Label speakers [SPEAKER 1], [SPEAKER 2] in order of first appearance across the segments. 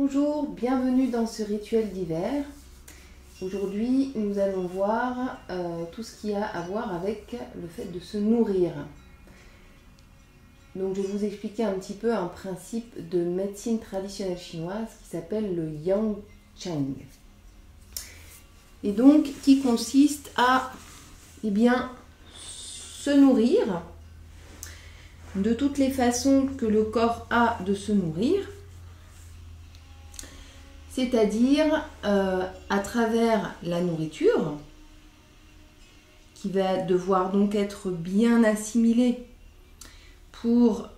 [SPEAKER 1] Bonjour, bienvenue dans ce rituel d'hiver. Aujourd'hui, nous allons voir tout ce qui a à voir avec le fait de se nourrir. Donc, je vais vous expliquer un petit peu un principe de médecine traditionnelle chinoise qui s'appelle le Yang Cheng. Et donc, qui consiste à se nourrir de toutes les façons que le corps a de se nourrir. C'est-à-dire à travers la nourriture, qui va devoir donc être bien assimilée pour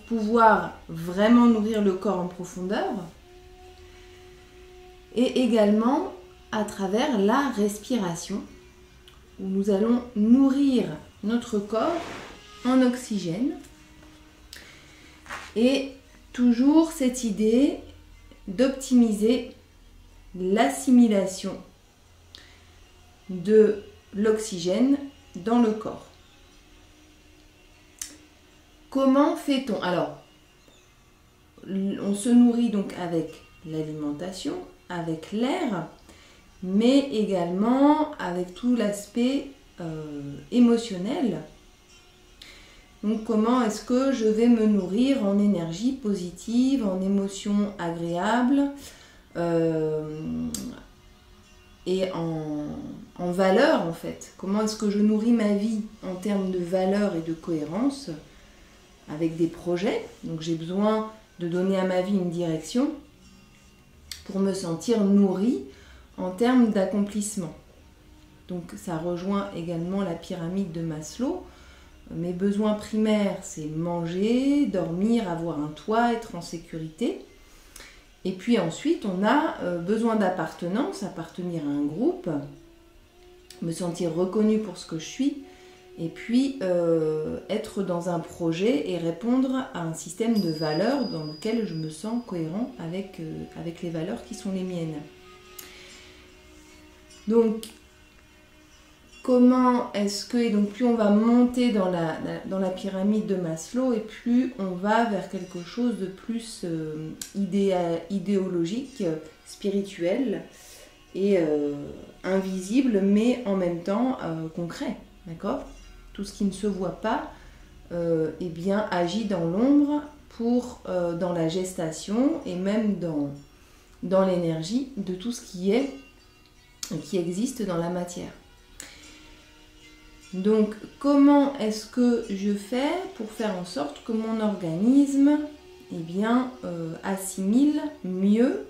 [SPEAKER 1] pouvoir vraiment nourrir le corps en profondeur, et également à travers la respiration, où nous allons nourrir notre corps en oxygène. Et toujours cette idée d'optimiser l'assimilation de l'oxygène dans le corps. Comment fait-on? Alors, on se nourrit donc avec l'alimentation, avec l'air, mais également avec tout l'aspect émotionnel. Donc comment est-ce que je vais me nourrir en énergie positive, en émotions agréables et en valeur en fait. Comment est-ce que je nourris ma vie en termes de valeur et de cohérence avec des projets. Donc j'ai besoin de donner à ma vie une direction pour me sentir nourrie en termes d'accomplissement. Donc ça rejoint également la pyramide de Maslow. Mes besoins primaires, c'est manger, dormir, avoir un toit, être en sécurité. Et puis ensuite, on a besoin d'appartenance, appartenir à un groupe, me sentir reconnue pour ce que je suis, et puis être dans un projet et répondre à un système de valeurs dans lequel je me sens cohérent avec les valeurs qui sont les miennes. Donc, comment est-ce que, et donc plus on va monter dans la pyramide de Maslow et plus on va vers quelque chose de plus idéologique, spirituel et invisible, mais en même temps concret, d'accord? Tout ce qui ne se voit pas agit dans l'ombre pour dans la gestation et même dans l'énergie de tout ce qui existe dans la matière. Donc, comment est-ce que je fais pour faire en sorte que mon organisme assimile mieux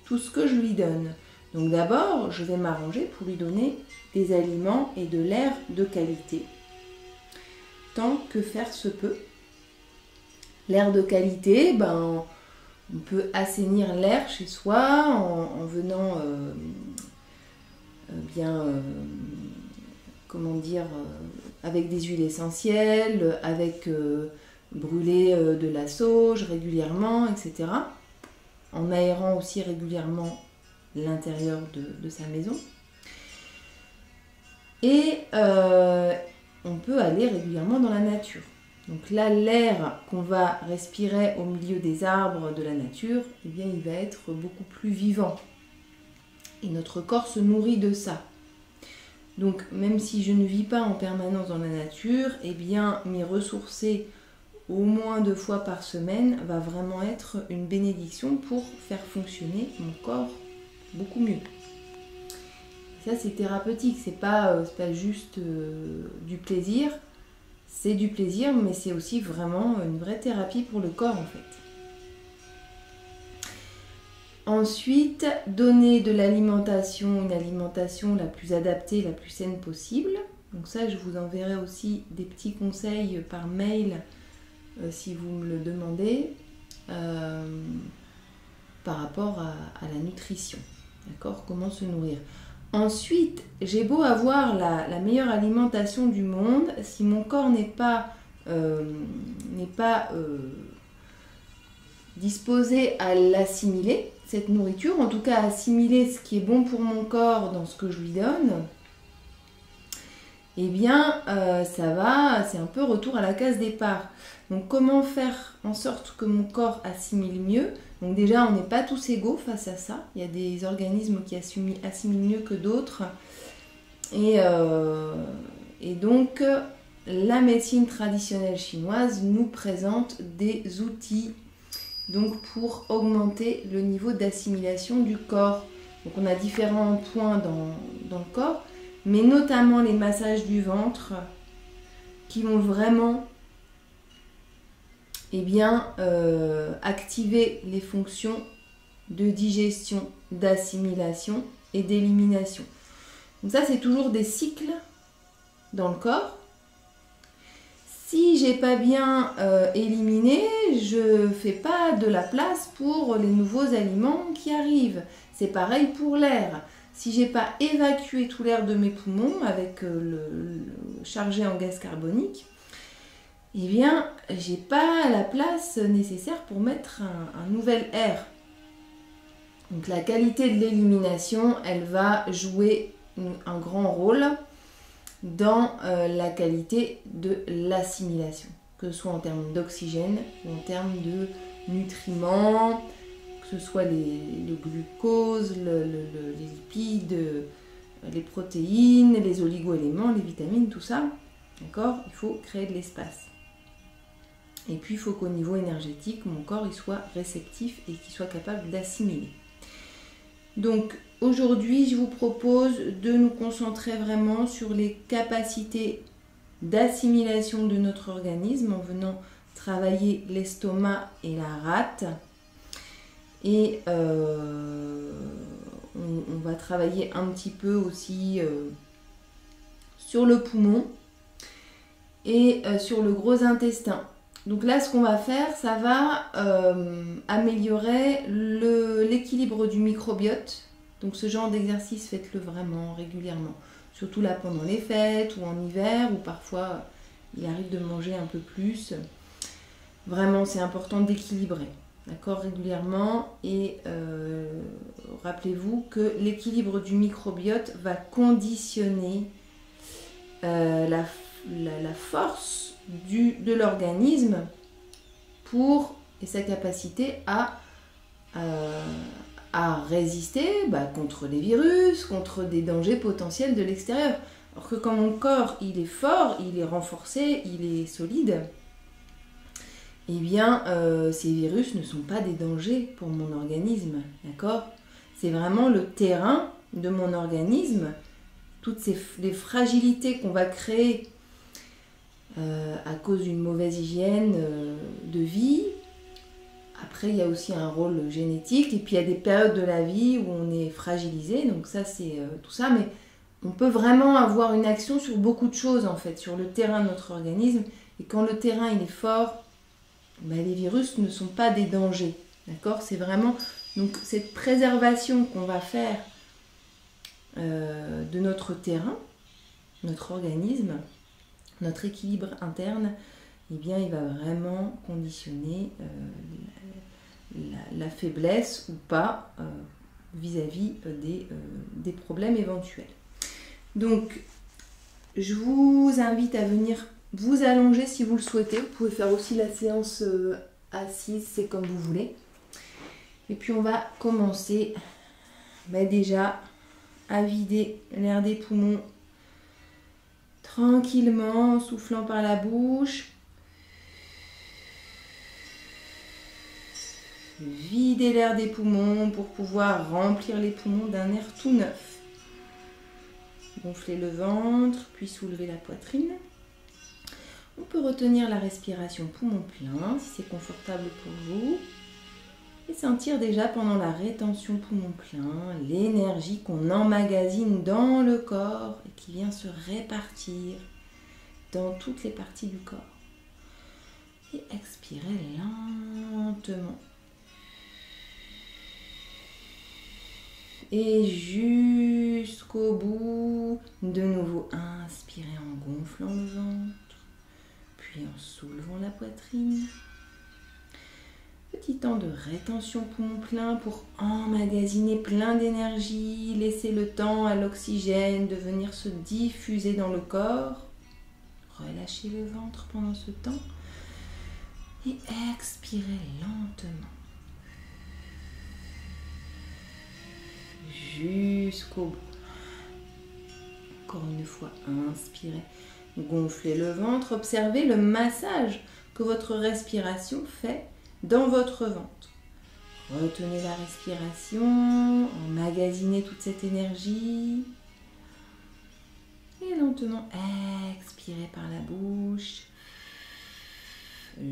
[SPEAKER 1] tout ce que je lui donne? Donc d'abord, je vais m'arranger pour lui donner des aliments et de l'air de qualité, tant que faire se peut. L'air de qualité, on peut assainir l'air chez soi en venant avec des huiles essentielles, avec brûler de la sauge régulièrement, etc. En aérant aussi régulièrement l'intérieur de sa maison. Et on peut aller régulièrement dans la nature. Donc là, l'air qu'on va respirer au milieu des arbres de la nature, il va être beaucoup plus vivant. Et notre corps se nourrit de ça. Donc, même si je ne vis pas en permanence dans la nature, m'y ressourcer au moins 2 fois par semaine va vraiment être une bénédiction pour faire fonctionner mon corps beaucoup mieux. Ça, c'est thérapeutique, c'est pas juste du plaisir, c'est du plaisir, mais c'est aussi vraiment une vraie thérapie pour le corps en fait. Ensuite, donner de l'alimentation, une alimentation la plus adaptée, la plus saine possible. Donc ça, je vous enverrai aussi des petits conseils par mail si vous me le demandez par rapport à la nutrition. D'accord? Comment se nourrir. Ensuite, j'ai beau avoir la meilleure alimentation du monde, si mon corps n'est pas disposé à l'assimiler, cette nourriture, en tout cas assimiler ce qui est bon pour mon corps dans ce que je lui donne, eh bien ça va, c'est un peu retour à la case départ. Donc comment faire en sorte que mon corps assimile mieux? Donc déjà, on n'est pas tous égaux face à ça. Il y a des organismes qui assimilent mieux que d'autres. Et donc, la médecine traditionnelle chinoise nous présente des outils donc, pour augmenter le niveau d'assimilation du corps. Donc on a différents points dans le corps, mais notamment les massages du ventre qui vont vraiment activer les fonctions de digestion, d'assimilation et d'élimination. Donc ça, c'est toujours des cycles dans le corps. Si j'ai pas bien éliminé, je fais pas de la place pour les nouveaux aliments qui arrivent. C'est pareil pour l'air. Si j'ai pas évacué tout l'air de mes poumons avec le chargé en gaz carbonique, eh bien, j'ai pas la place nécessaire pour mettre un nouvel air. Donc la qualité de l'élimination, elle va jouer un grand rôle dans la qualité de l'assimilation, que ce soit en termes d'oxygène ou en termes de nutriments, que ce soit le glucose, les lipides, les protéines, les oligo-éléments, les vitamines, tout ça. D'accord ? Il faut créer de l'espace. Et puis il faut qu'au niveau énergétique, mon corps il soit réceptif et qu'il soit capable d'assimiler. Donc aujourd'hui, je vous propose de nous concentrer vraiment sur les capacités d'assimilation de notre organisme en venant travailler l'estomac et la rate. Et on va travailler un petit peu aussi sur le poumon et sur le gros intestin. Donc là, ce qu'on va faire, ça va améliorer l'équilibre du microbiote. Donc ce genre d'exercice, faites-le vraiment régulièrement. Surtout là pendant les fêtes ou en hiver, où parfois il arrive de manger un peu plus. Vraiment, c'est important d'équilibrer, d'accord, régulièrement. Et rappelez-vous que l'équilibre du microbiote va conditionner la force de l'organisme et sa capacité à résister contre les virus, contre des dangers potentiels de l'extérieur. Alors que quand mon corps il est fort, il est renforcé, il est solide, eh bien ces virus ne sont pas des dangers pour mon organisme, d'accord ? C'est vraiment le terrain de mon organisme, toutes les fragilités qu'on va créer à cause d'une mauvaise hygiène de vie. Après, il y a aussi un rôle génétique et puis il y a des périodes de la vie où on est fragilisé, donc ça c'est tout ça, mais on peut vraiment avoir une action sur beaucoup de choses en fait, sur le terrain de notre organisme, et quand le terrain il est fort, les virus ne sont pas des dangers, d'accord ? C'est vraiment donc cette préservation qu'on va faire de notre terrain, notre organisme, notre équilibre interne, eh bien, il va vraiment conditionner la faiblesse ou pas vis-à-vis des problèmes éventuels. Donc, je vous invite à venir vous allonger si vous le souhaitez. Vous pouvez faire aussi la séance assise, c'est comme vous voulez. Et puis, on va commencer déjà à vider l'air des poumons tranquillement, en soufflant par la bouche. Videz l'air des poumons pour pouvoir remplir les poumons d'un air tout neuf. Gonflez le ventre, puis soulevez la poitrine. On peut retenir la respiration poumon plein, si c'est confortable pour vous. Et sentir déjà pendant la rétention poumon plein l'énergie qu'on emmagasine dans le corps et qui vient se répartir dans toutes les parties du corps. Et expirez lentement. Et jusqu'au bout, de nouveau, inspirez en gonflant le ventre, puis en soulevant la poitrine. petit temps de rétention poumon plein pour emmagasiner plein d'énergie, laisser le temps à l'oxygène de venir se diffuser dans le corps. Relâchez le ventre pendant ce temps et expirez lentement. Jusqu'au bout. Encore une fois, inspirez. Gonflez le ventre. Observez le massage que votre respiration fait dans votre ventre. Retenez la respiration, emmagasinez toute cette énergie. Et lentement, expirez par la bouche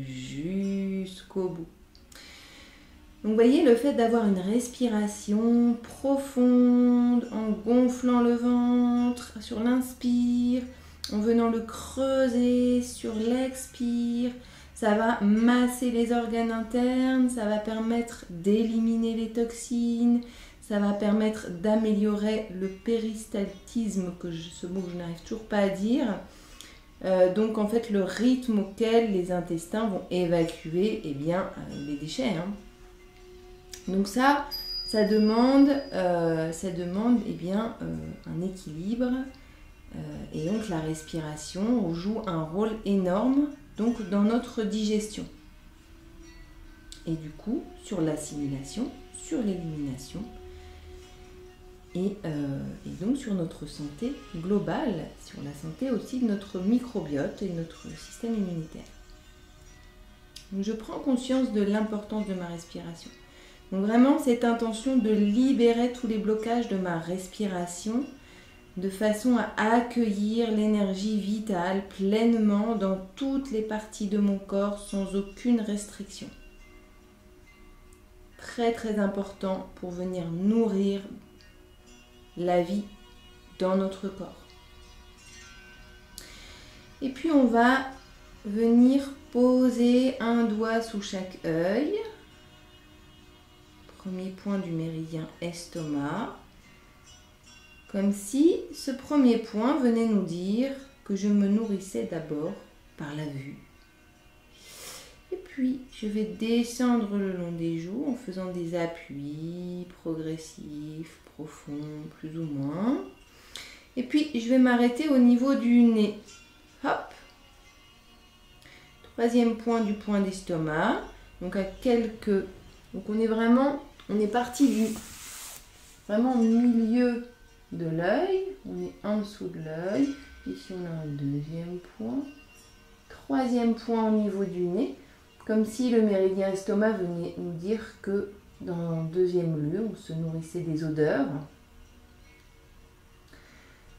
[SPEAKER 1] jusqu'au bout. Donc, vous voyez, le fait d'avoir une respiration profonde, en gonflant le ventre sur l'inspire, en venant le creuser sur l'expire, ça va masser les organes internes, ça va permettre d'éliminer les toxines, ça va permettre d'améliorer le péristaltisme, ce mot que je n'arrive toujours pas à dire. Donc en fait le rythme auquel les intestins vont évacuer les déchets. Donc ça demande un équilibre. Et donc la respiration joue un rôle énorme donc, dans notre digestion. Et du coup, sur l'assimilation, sur l'élimination et donc sur notre santé globale, sur la santé aussi de notre microbiote et de notre système immunitaire. Donc, je prends conscience de l'importance de ma respiration. Donc vraiment, cette intention de libérer tous les blocages de ma respiration de façon à accueillir l'énergie vitale pleinement dans toutes les parties de mon corps sans aucune restriction. Très très important pour venir nourrir la vie dans notre corps. Et puis on va venir poser un doigt sous chaque œil. Premier point du méridien estomac. Comme si ce premier point venait nous dire que je me nourrissais d'abord par la vue. Et puis, je vais descendre le long des joues en faisant des appuis progressifs, profonds, plus ou moins. Et puis, je vais m'arrêter au niveau du nez. Hop. Troisième point du point d'estomac. Donc, à quelques... Donc, on est parti vraiment au milieu de l'œil, on est en dessous de l'œil, ici on a un deuxième point, troisième point au niveau du nez, comme si le méridien estomac venait nous dire que dans le deuxième lieu, on se nourrissait des odeurs.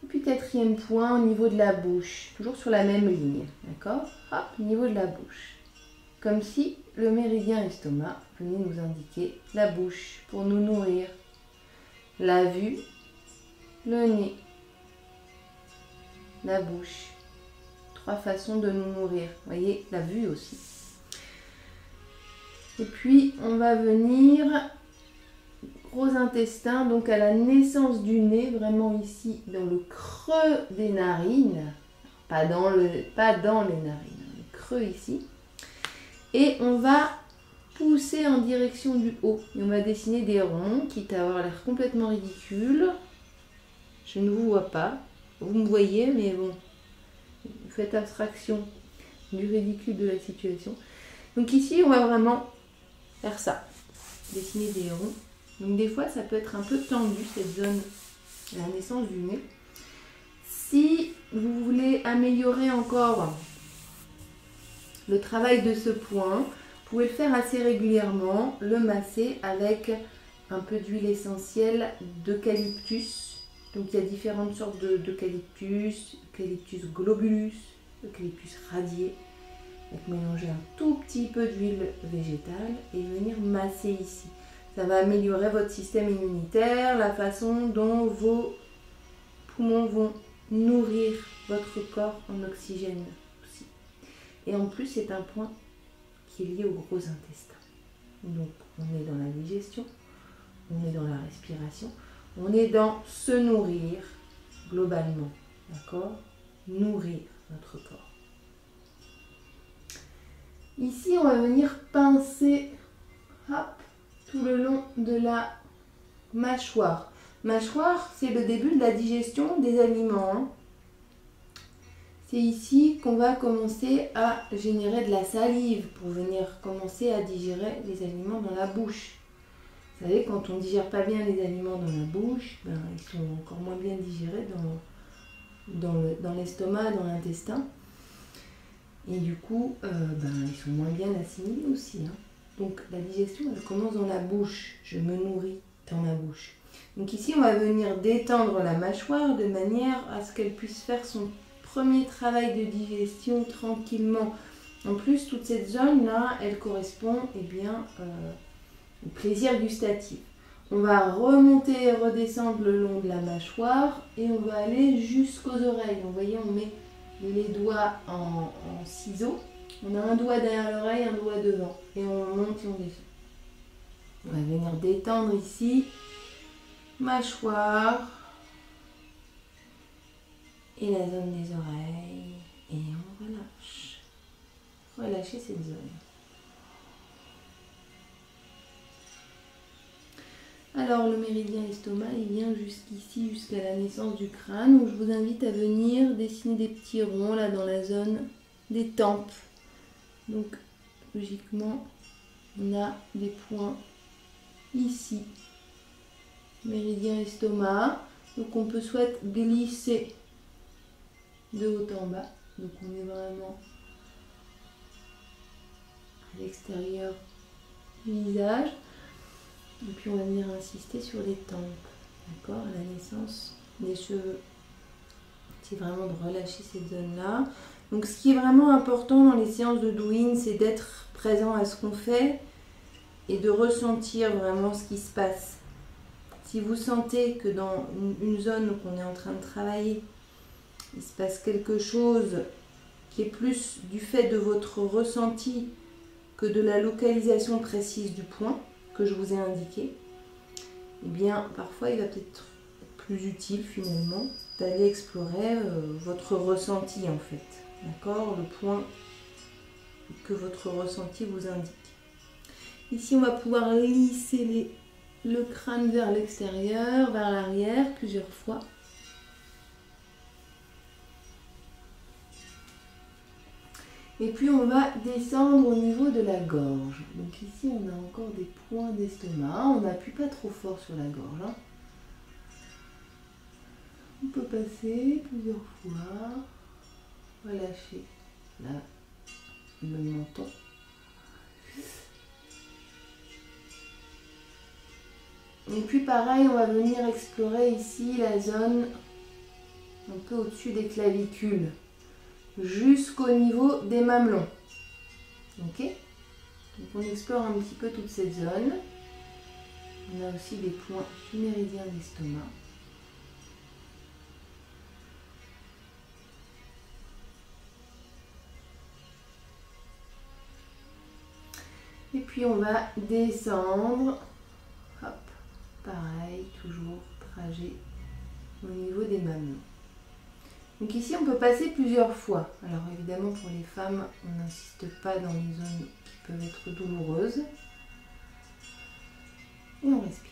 [SPEAKER 1] Et puis quatrième point au niveau de la bouche, toujours sur la même ligne, d'accord? Hop, au niveau de la bouche, comme si le méridien estomac venait nous indiquer la bouche pour nous nourrir, la vue, le nez, la bouche. Trois façons de nous nourrir. Vous voyez, la vue aussi. Et puis, on va venir gros intestin, donc à la naissance du nez, vraiment ici, dans le creux des narines. Pas dans les narines, le creux ici. Et on va pousser en direction du haut. Et on va dessiner des ronds, quitte à avoir l'air complètement ridicule. Je ne vous vois pas, vous me voyez, mais bon, faites abstraction du ridicule de la situation. Donc ici, on va vraiment faire ça, dessiner des ronds. Donc des fois, ça peut être un peu tendu, cette zone à la naissance du nez. Si vous voulez améliorer encore le travail de ce point, vous pouvez le faire assez régulièrement, le masser avec un peu d'huile essentielle d'eucalyptus. Donc il y a différentes sortes d'eucalyptus, eucalyptus globulus, eucalyptus radié. Donc mélanger un tout petit peu d'huile végétale et venir masser ici. Ça va améliorer votre système immunitaire, la façon dont vos poumons vont nourrir votre corps en oxygène aussi. Et en plus, c'est un point qui est lié au gros intestin. Donc on est dans la digestion, on est dans la respiration. On est dans se nourrir globalement, d'accord? Nourrir notre corps. Ici, on va venir pincer de la mâchoire. Mâchoire, c'est le début de la digestion des aliments, hein. C'est ici qu'on va commencer à générer de la salive pour venir commencer à digérer les aliments dans la bouche. Vous savez, quand on ne digère pas bien les aliments dans la bouche, ben, ils sont encore moins bien digérés dans l'estomac, dans l'intestin. Et du coup, ils sont moins bien assimilés aussi, hein. Donc la digestion, elle commence dans la bouche. Je me nourris dans ma bouche. Donc ici, on va venir détendre la mâchoire de manière à ce qu'elle puisse faire son premier travail de digestion tranquillement. En plus, toute cette zone-là, elle correspond au plaisir gustatif. On va remonter et redescendre le long de la mâchoire et on va aller jusqu'aux oreilles. Vous voyez, on met les doigts en ciseaux. On a un doigt derrière l'oreille, un doigt devant. Et on monte et on descend. On va venir détendre ici. Mâchoire. Et la zone des oreilles. Et on relâche. Relâchez cette zone. Alors le méridien estomac, il vient jusqu'ici, jusqu'à la naissance du crâne. Donc je vous invite à venir dessiner des petits ronds là dans la zone des tempes. Donc logiquement, on a des points ici. Méridien estomac. Donc on peut soit glisser de haut en bas. Donc on est vraiment à l'extérieur du visage. Et puis on va venir insister sur les tempes, d'accord, à la naissance des cheveux. C'est vraiment de relâcher cette zone-là. Donc ce qui est vraiment important dans les séances de Douyin, c'est d'être présent à ce qu'on fait et de ressentir vraiment ce qui se passe. Si vous sentez que dans une zone qu'on est en train de travailler, il se passe quelque chose qui est plus du fait de votre ressenti que de la localisation précise du point que je vous ai indiqué, eh bien parfois il va peut-être être plus utile finalement d'aller explorer votre ressenti en fait, d'accord, le point que votre ressenti vous indique. Ici on va pouvoir lisser le crâne vers l'extérieur, vers l'arrière plusieurs fois. Et puis on va descendre au niveau de la gorge. Donc ici on a encore des points d'estomac. On n'appuie pas trop fort sur la gorge, hein. On peut passer plusieurs fois. Relâcher là le menton. Et puis pareil, on va venir explorer ici la zone un peu au-dessus des clavicules, jusqu'au niveau des mamelons. Ok? Donc on explore un petit peu toute cette zone. On a aussi des points du méridien d'estomac. Et puis on va descendre. Hop, pareil, toujours trajet au niveau des mamelons. Donc ici on peut passer plusieurs fois. Alors évidemment pour les femmes, on n'insiste pas dans les zones qui peuvent être douloureuses. Et on respire.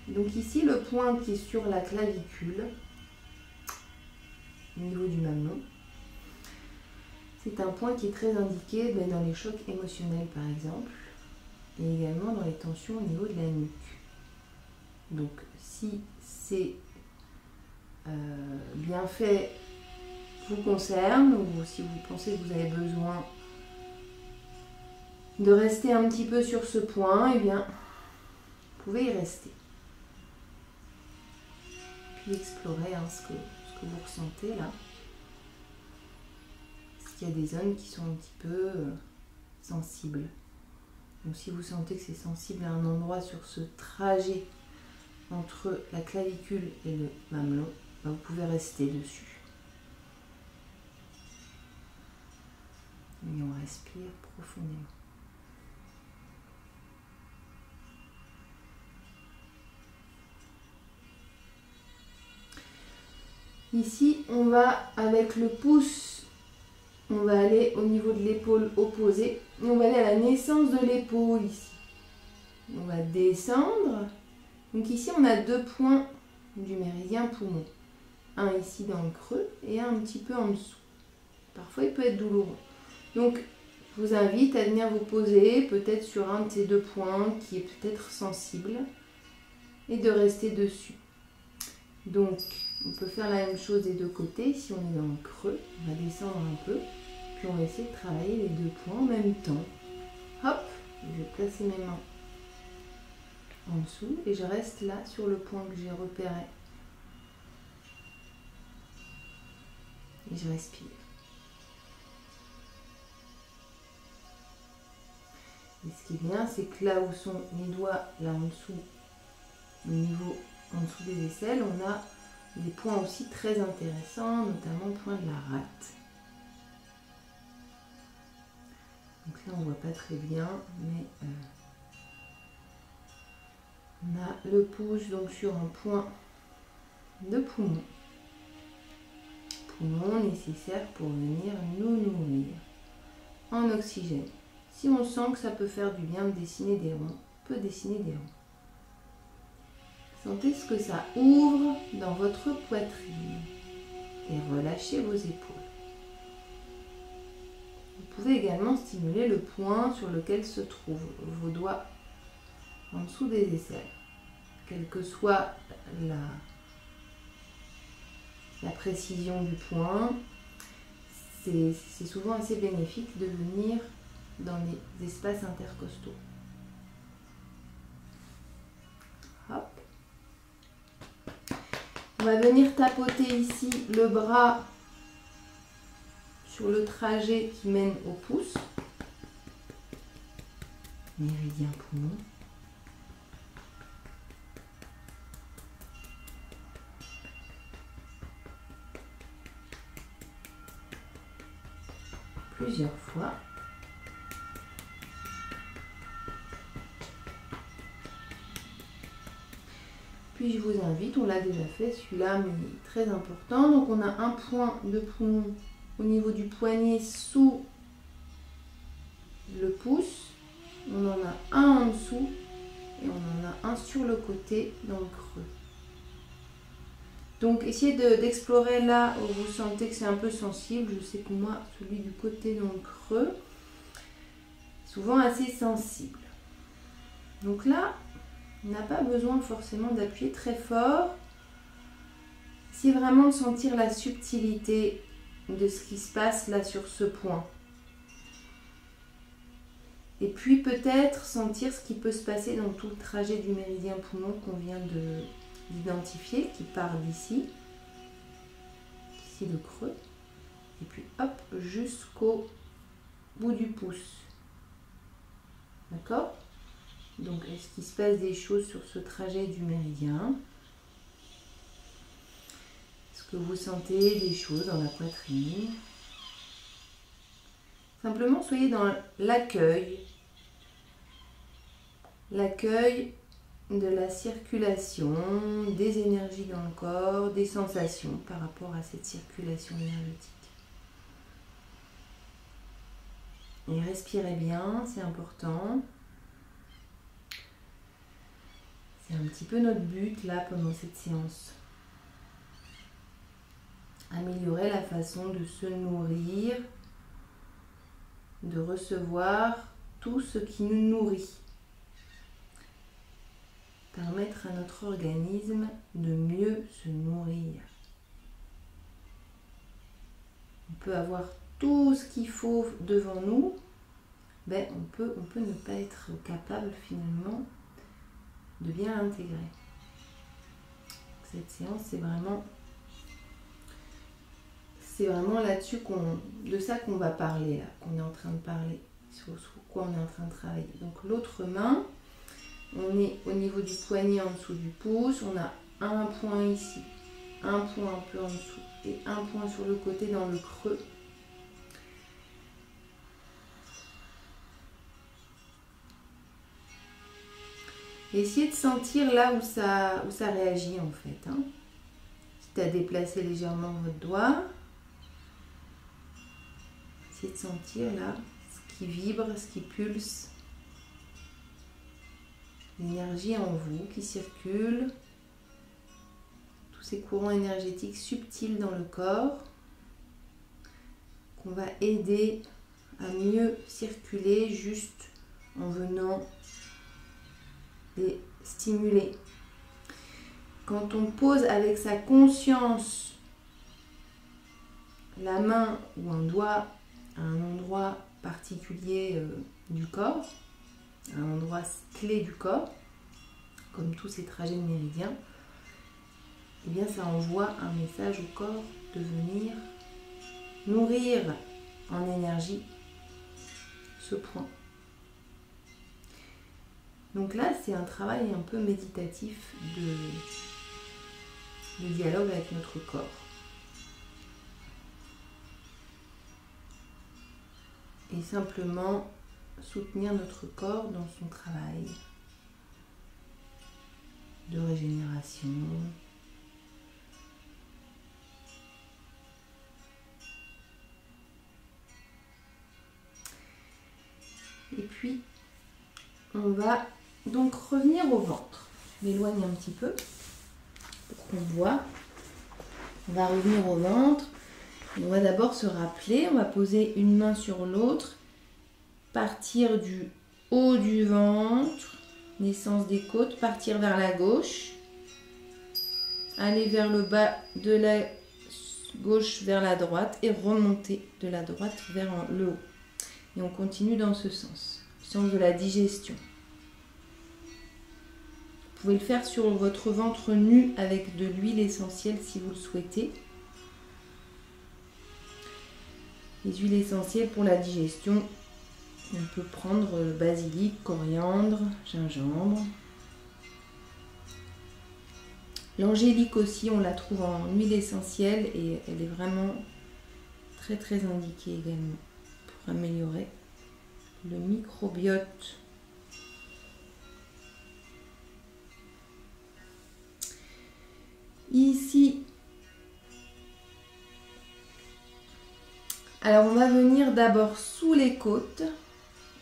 [SPEAKER 1] Donc ici le point qui est sur la clavicule, au niveau du mamelon, c'est un point qui est très indiqué dans les chocs émotionnels par exemple, et également dans les tensions au niveau de la nuque. Donc si c'est bien fait vous concerne, ou si vous pensez que vous avez besoin de rester un petit peu sur ce point, eh bien vous pouvez y rester. Puis explorer ce que vous ressentez là. Est-ce qu'il y a des zones qui sont un petit peu sensibles? Donc si vous sentez que c'est sensible à un endroit sur ce trajet entre la clavicule et le mamelon, vous pouvez rester dessus. Et on respire profondément. Ici, on va avec le pouce, on va aller au niveau de l'épaule opposée. Et on va aller à la naissance de l'épaule ici. On va descendre. Donc ici, on a 2 points du méridien poumon. Un ici dans le creux et un petit peu en dessous. Parfois, il peut être douloureux. Donc, je vous invite à venir vous poser peut-être sur un de ces 2 points qui est peut-être sensible et de rester dessus. Donc, on peut faire la même chose des 2 côtés. Si on est dans le creux, on va descendre un peu. Puis, on va essayer de travailler les 2 points en même temps. Hop, je vais placer mes mains en dessous et je reste là sur le point que j'ai repéré. Et je respire. Et ce qui est bien, c'est que là où sont les doigts, là en dessous, au niveau en dessous des aisselles, on a des points aussi très intéressants, notamment le point de la rate. Donc là, on ne voit pas très bien, mais on a le pouce donc sur un point de poumon. Poumon nécessaire pour venir nous nourrir en oxygène. Si on sent que ça peut faire du bien de dessiner des ronds, on peut dessiner des ronds. Sentez ce que ça ouvre dans votre poitrine et relâchez vos épaules. Vous pouvez également stimuler le point sur lequel se trouvent vos doigts en dessous des aisselles. Quelle que soit la précision du point, c'est souvent assez bénéfique de venir dans les espaces intercostaux. Hop. On va venir tapoter ici le bras sur le trajet qui mène au pouce. Méridien poumon. Plusieurs fois. Puis je vous invite, on l'a déjà fait celui-là, mais très important. Donc on a un point de poumon au niveau du poignet sous le pouce. On en a un en dessous et on en a un sur le côté dans le creux. Donc essayez d'explorer là où vous sentez que c'est un peu sensible. Je sais que moi, celui du côté dans le creux, souvent assez sensible. Donc là, on n'a pas besoin forcément d'appuyer très fort. C'est vraiment de sentir la subtilité de ce qui se passe là sur ce point. Et puis peut-être sentir ce qui peut se passer dans tout le trajet du méridien poumon qu'on vient d'identifier, qui part d'ici. Ici le creux. Et puis hop, jusqu'au bout du pouce. D'accord ? Donc, est-ce qu'il se passe des choses sur ce trajet du méridien? Est-ce que vous sentez des choses dans la poitrine? Simplement, soyez dans l'accueil. L'accueil de la circulation, des énergies dans le corps, des sensations par rapport à cette circulation énergétique. Et respirez bien, c'est important. C'est un petit peu notre but là pendant cette séance. Améliorer la façon de se nourrir, de recevoir tout ce qui nous nourrit. Permettre à notre organisme de mieux se nourrir. On peut avoir tout ce qu'il faut devant nous, ben on peut ne pas être capable finalement de bien l'intégrer. Cette séance, c'est vraiment là-dessus de ça qu'on va parler, là, qu'on est en train de parler, sur quoi on est en train de travailler. Donc l'autre main, on est au niveau du poignet en dessous du pouce, on a un point ici, un point un peu en dessous et un point sur le côté dans le creux. Essayez de sentir là où ça réagit en fait. Hein. Quitte à déplacer légèrement votre doigt. Essayez de sentir là ce qui vibre, ce qui pulse. l'énergie en vous qui circule, tous ces courants énergétiques subtils dans le corps qu'on va aider à mieux circuler juste en venant les stimuler. Quand on pose avec sa conscience la main ou un doigt à un endroit particulier du corps, à un endroit clé du corps, comme tous ces trajets de méridien, eh bien ça envoie un message au corps de venir nourrir en énergie ce point. Donc là, c'est un travail un peu méditatif de dialogue avec notre corps. Et simplement soutenir notre corps dans son travail de régénération. Et puis, on va donc revenir au ventre. Je m'éloigne un petit peu pour qu'on voit. On va revenir au ventre. Et on va d'abord se rappeler, on va poser une main sur l'autre, partir du haut du ventre, naissance des côtes, partir vers la gauche, aller vers le bas de la gauche vers la droite et remonter de la droite vers le haut. Et on continue dans ce sens, sens de la digestion. Vous pouvez le faire sur votre ventre nu avec de l'huile essentielle si vous le souhaitez. Les huiles essentielles pour la digestion, on peut prendre basilic, coriandre, gingembre. L'angélique aussi, on la trouve en huile essentielle et elle est vraiment très très indiquée également pour améliorer le microbiote. Ici, alors on va venir d'abord sous les côtes.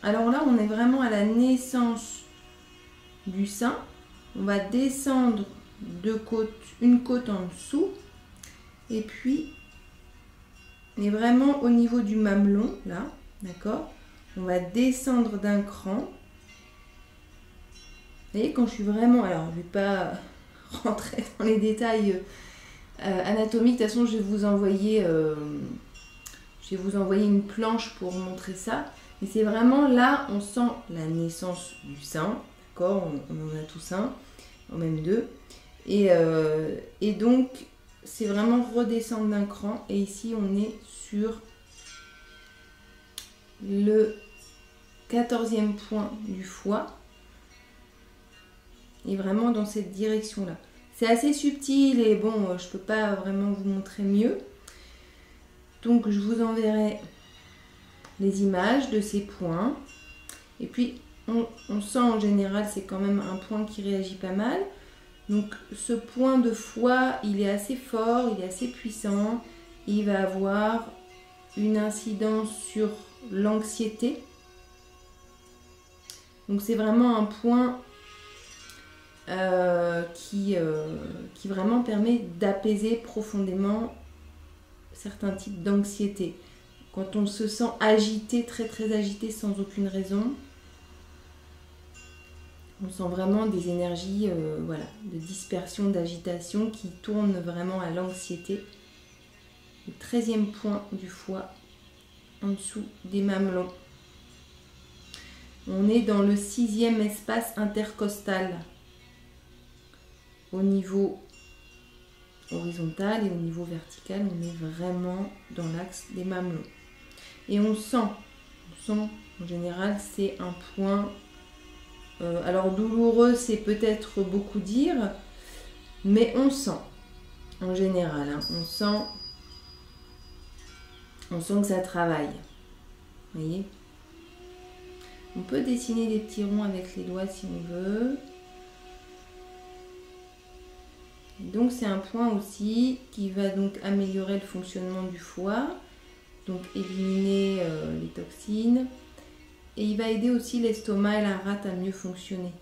[SPEAKER 1] Alors là, on est vraiment à la naissance du sein. On va descendre une côte en dessous. Et puis, on est vraiment au niveau du mamelon, là, d'accord? On va descendre d'un cran. Vous voyez, quand je suis vraiment... Alors, je ne vais pas rentrer dans les détails anatomiques. De toute façon, je vais vous envoyer une planche pour montrer ça. Mais c'est vraiment là, on sent la naissance du sein. D'accord? On en a tous un, en même deux. Et donc, c'est vraiment redescendre d'un cran. Et ici, on est sur le 14e point du foie. Et vraiment dans cette direction-là. C'est assez subtil et bon, je ne peux pas vraiment vous montrer mieux. Donc, je vous enverrai les images de ces points. Et puis, on sent en général, c'est quand même un point qui réagit pas mal. Donc, ce point de foie, il est assez fort, il est assez puissant. Il va avoir une incidence sur l'anxiété. Donc, c'est vraiment un point qui vraiment permet d'apaiser profondément certains types d'anxiété. Quand on se sent agité, très très agité sans aucune raison, on sent vraiment des énergies voilà, de dispersion, d'agitation qui tournent vraiment à l'anxiété. Le 13e point du foie, en dessous des mamelons. On est dans le 6e espace intercostal. Au niveau horizontal et au niveau vertical, on est vraiment dans l'axe des mamelons. Et on sent en général, c'est un point... alors douloureux, c'est peut-être beaucoup dire, mais on sent, en général, hein, on sent que ça travaille. Vous voyez? On peut dessiner des petits ronds avec les doigts si on veut. Donc c'est un point aussi qui va donc améliorer le fonctionnement du foie, donc éliminer les toxines, et il va aider aussi l'estomac et la rate à mieux fonctionner.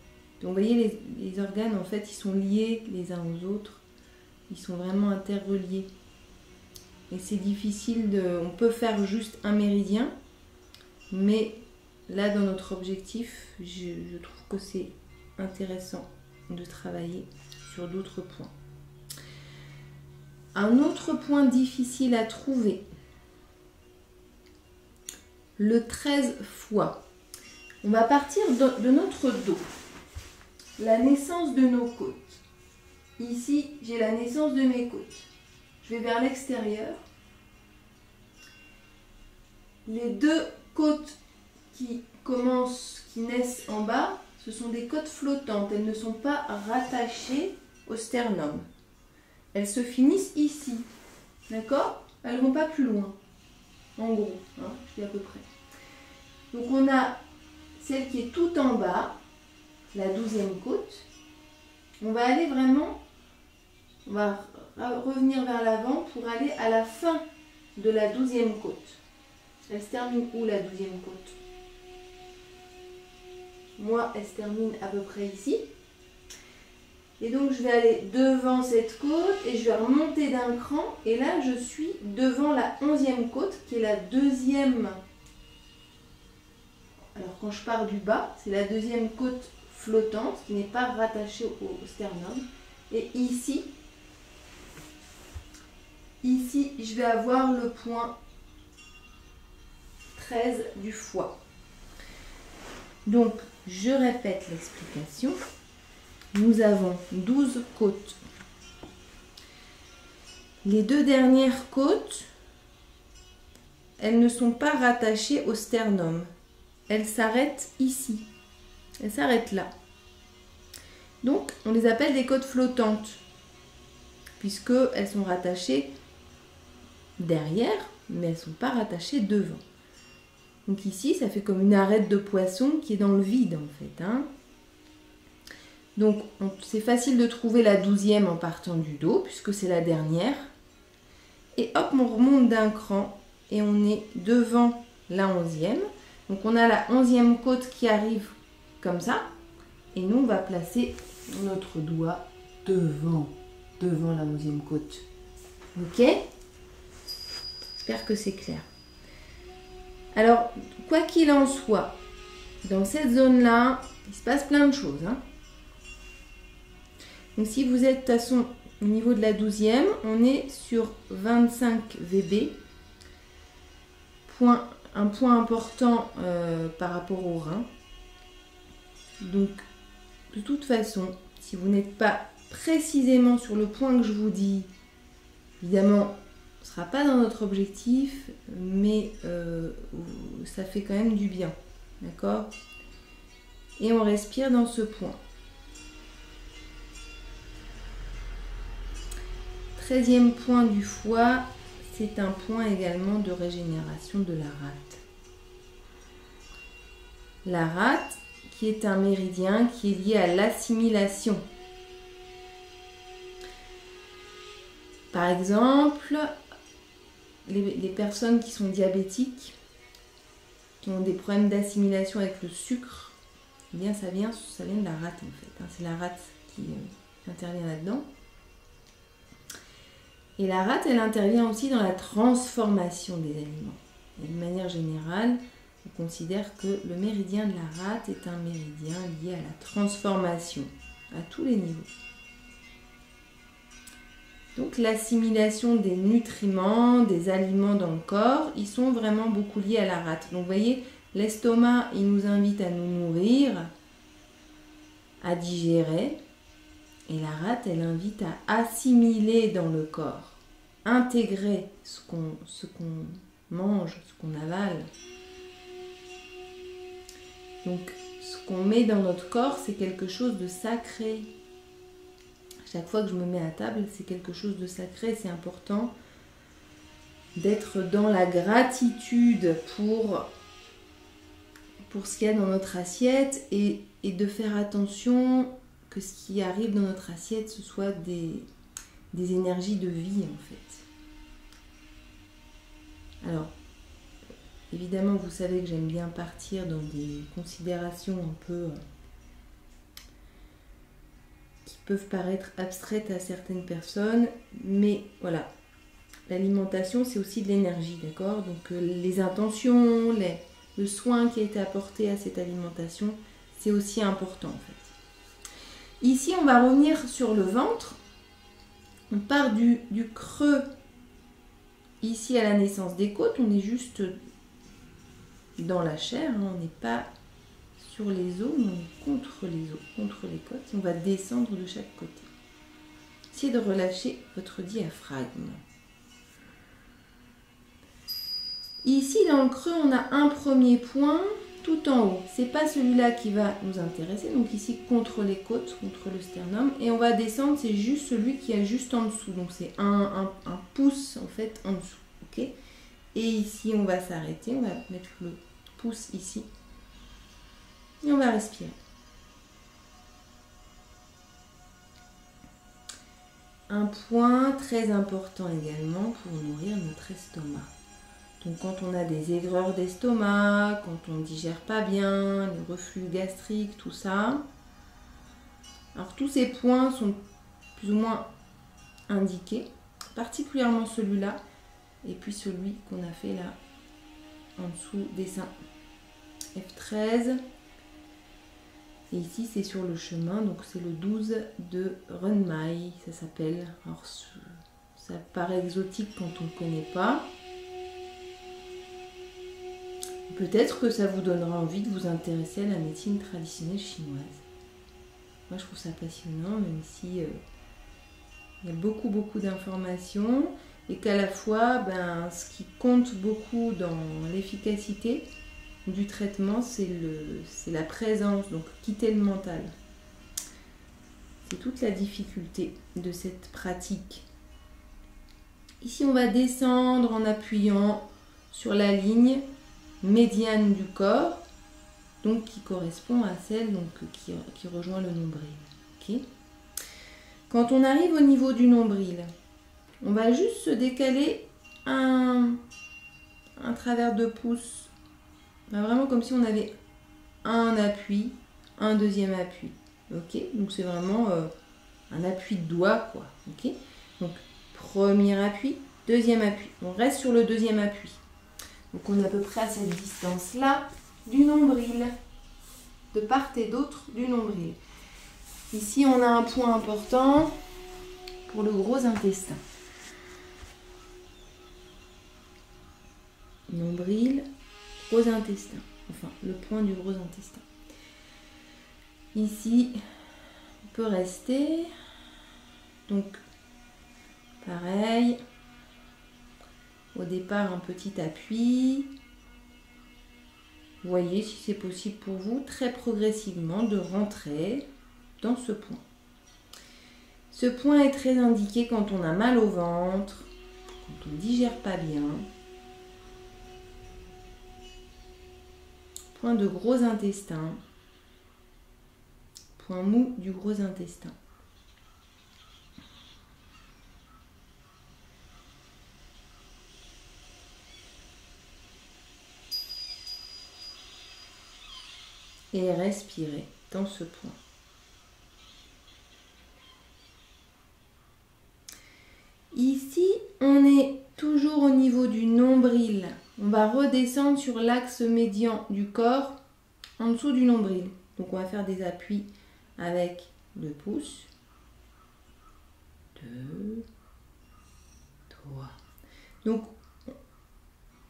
[SPEAKER 1] Donc vous voyez, les organes, en fait, ils sont liés les uns aux autres. Ils sont vraiment interreliés. Et c'est difficile de... On peut faire juste un méridien, mais là, dans notre objectif, je trouve que c'est intéressant de travailler sur d'autres points. Un autre point difficile à trouver, le 13 fois. On va partir de notre dos, la naissance de nos côtes. Ici, j'ai la naissance de mes côtes. Je vais vers l'extérieur. Les deux côtes qui naissent en bas, ce sont des côtes flottantes. Elles ne sont pas rattachées au sternum. Elles se finissent ici. D'accord? Elles ne vont pas plus loin. En gros, hein, je dis à peu près. Donc on a celle qui est tout en bas, la 12e côte. On va aller vraiment, on va revenir vers l'avant pour aller à la fin de la 12e côte. Elle se termine où la 12e côte? Moi, elle se termine à peu près ici. Et donc, je vais aller devant cette côte et je vais remonter d'un cran. Et là, je suis devant la 11e côte, qui est la deuxième. Alors, quand je pars du bas, c'est la deuxième côte flottante, qui n'est pas rattachée au sternum. Et ici, je vais avoir le point 13 du foie. Donc, je répète l'explication. Nous avons 12 côtes. Les deux dernières côtes, elles ne sont pas rattachées au sternum. Elles s'arrêtent ici. Elles s'arrêtent là. Donc, on les appelle des côtes flottantes, puisqu'elles sont rattachées derrière, mais elles ne sont pas rattachées devant. Donc ici, ça fait comme une arête de poisson qui est dans le vide, en fait. Hein. Donc, c'est facile de trouver la 12e en partant du dos, puisque c'est la dernière. Et hop, on remonte d'un cran et on est devant la 11e. Donc, on a la 11e côte qui arrive comme ça. Et nous, on va placer notre doigt devant la 11e côte. Ok? J'espère que c'est clair. Alors, quoi qu'il en soit, dans cette zone-là, il se passe plein de choses. Hein. Donc, si vous êtes de toute façon au niveau de la 12e, on est sur 25 VB. Un point important par rapport au rein. Donc, de toute façon, si vous n'êtes pas précisément sur le point que je vous dis, évidemment, ce ne sera pas dans notre objectif, mais ça fait quand même du bien. D'accord? Et on respire dans ce point. 13e point du foie, c'est un point également de régénération de la rate. La rate, qui est un méridien qui est lié à l'assimilation. Par exemple, les personnes qui sont diabétiques, qui ont des problèmes d'assimilation avec le sucre, eh bien ça vient de la rate en fait. C'est la rate qui intervient là-dedans. Et la rate, elle intervient aussi dans la transformation des aliments. Et de manière générale, on considère que le méridien de la rate est un méridien lié à la transformation, à tous les niveaux. Donc l'assimilation des nutriments, des aliments dans le corps, ils sont vraiment beaucoup liés à la rate. Donc vous voyez, l'estomac, il nous invite à nous nourrir, à digérer. Et la rate, elle invite à assimiler dans le corps, intégrer ce qu'on mange, ce qu'on avale. Donc, ce qu'on met dans notre corps, c'est quelque chose de sacré. Chaque fois que je me mets à table, c'est quelque chose de sacré. C'est important d'être dans la gratitude pour ce qu'il y a dans notre assiette et de faire attention que ce qui arrive dans notre assiette, ce soit des énergies de vie en fait. Alors, évidemment, vous savez que j'aime bien partir dans des considérations un peu peuvent paraître abstraites à certaines personnes, mais voilà, l'alimentation c'est aussi de l'énergie, d'accord? Donc les intentions, le soin qui a été apporté à cette alimentation, c'est aussi important en fait. Ici on va revenir sur le ventre, on part du creux ici à la naissance des côtes, on est juste dans la chair, hein, on n'est pas sur les os, mais on est contre les os, contre les côtes. On va descendre de chaque côté. Essayez de relâcher votre diaphragme. Ici, dans le creux, on a un premier point tout en haut. C'est pas celui-là qui va nous intéresser. Donc ici, contre les côtes, contre le sternum. Et on va descendre, c'est juste celui qui est juste en dessous. Donc c'est un pouce, en fait, en dessous. Ok ? Et ici, on va s'arrêter. On va mettre le pouce ici. Et on va respirer. Un point très important également pour nourrir notre estomac. Donc quand on a des aigreurs d'estomac, quand on ne digère pas bien, le reflux gastrique, tout ça. Alors tous ces points sont plus ou moins indiqués, particulièrement celui-là et puis celui qu'on a fait là en dessous des seins. F13. Et ici, c'est sur le chemin, donc c'est le 12 de Runmai, ça s'appelle. Alors, ça paraît exotique quand on ne connaît pas. Peut-être que ça vous donnera envie de vous intéresser à la médecine traditionnelle chinoise. Moi, je trouve ça passionnant, même si il y a beaucoup d'informations et qu'à la fois, ce qui compte beaucoup dans l'efficacité du traitement, c'est la présence, donc quitter le mental. C'est toute la difficulté de cette pratique. Ici, on va descendre en appuyant sur la ligne médiane du corps, donc qui correspond à celle qui rejoint le nombril. Okay. Quand on arrive au niveau du nombril, on va juste se décaler un travers de pouce. Vraiment comme si on avait un appui, un deuxième appui. Ok, donc c'est vraiment un appui de doigt, quoi. Ok, donc premier appui, deuxième appui. On reste sur le deuxième appui. Donc on est à peu près à cette distance-là du nombril, de part et d'autre du nombril. Ici, on a un point important pour le gros intestin. Nombril, gros intestin, enfin le point du gros intestin. Ici, on peut rester, donc pareil, au départ un petit appui. Voyez si c'est possible pour vous très progressivement de rentrer dans ce point. Ce point est très indiqué quand on a mal au ventre, quand on ne digère pas bien. Point de gros intestin, point mou du gros intestin. Et respirez dans ce point. Ici, on est toujours au niveau du nombril. On va redescendre sur l'axe médian du corps en dessous du nombril. Donc on va faire des appuis avec le pouce. 2, 3. Donc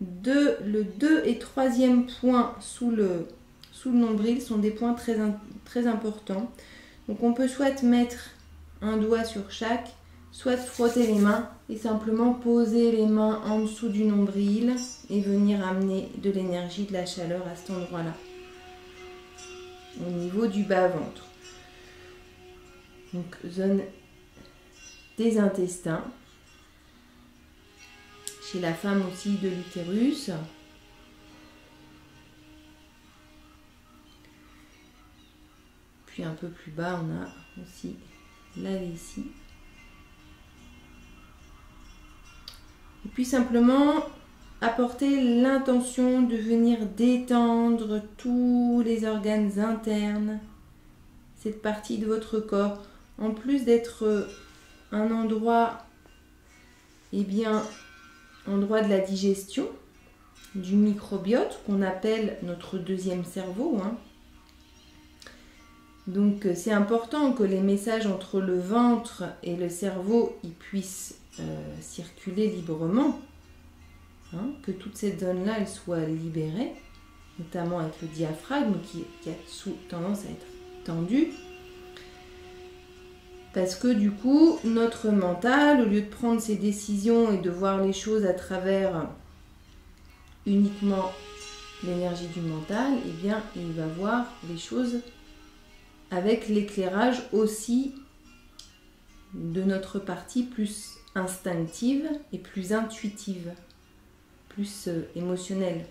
[SPEAKER 1] le 2 et 3e point sous le nombril sont des points très importants. Donc on peut soit mettre un doigt sur chaque, soit frotter les mains et simplement poser les mains en dessous du nombril et venir amener de l'énergie, de la chaleur à cet endroit-là, au niveau du bas-ventre. Donc zone des intestins, chez la femme aussi de l'utérus. Puis un peu plus bas, on a aussi la vessie. Et puis simplement apporter l'intention de venir détendre tous les organes internes, cette partie de votre corps. en plus d'être un endroit, eh bien, endroit de la digestion, du microbiote, qu'on appelle notre deuxième cerveau, hein. Donc c'est important que les messages entre le ventre et le cerveau ils puissent circuler librement, hein, que toute cette zone-là elle soit libérée, notamment avec le diaphragme qui a tendance à être tendu. Parce que du coup, notre mental, au lieu de prendre ses décisions et de voir les choses à travers uniquement l'énergie du mental, eh bien, il va voir les choses avec l'éclairage aussi de notre partie plus instinctive et plus intuitive, plus émotionnelle.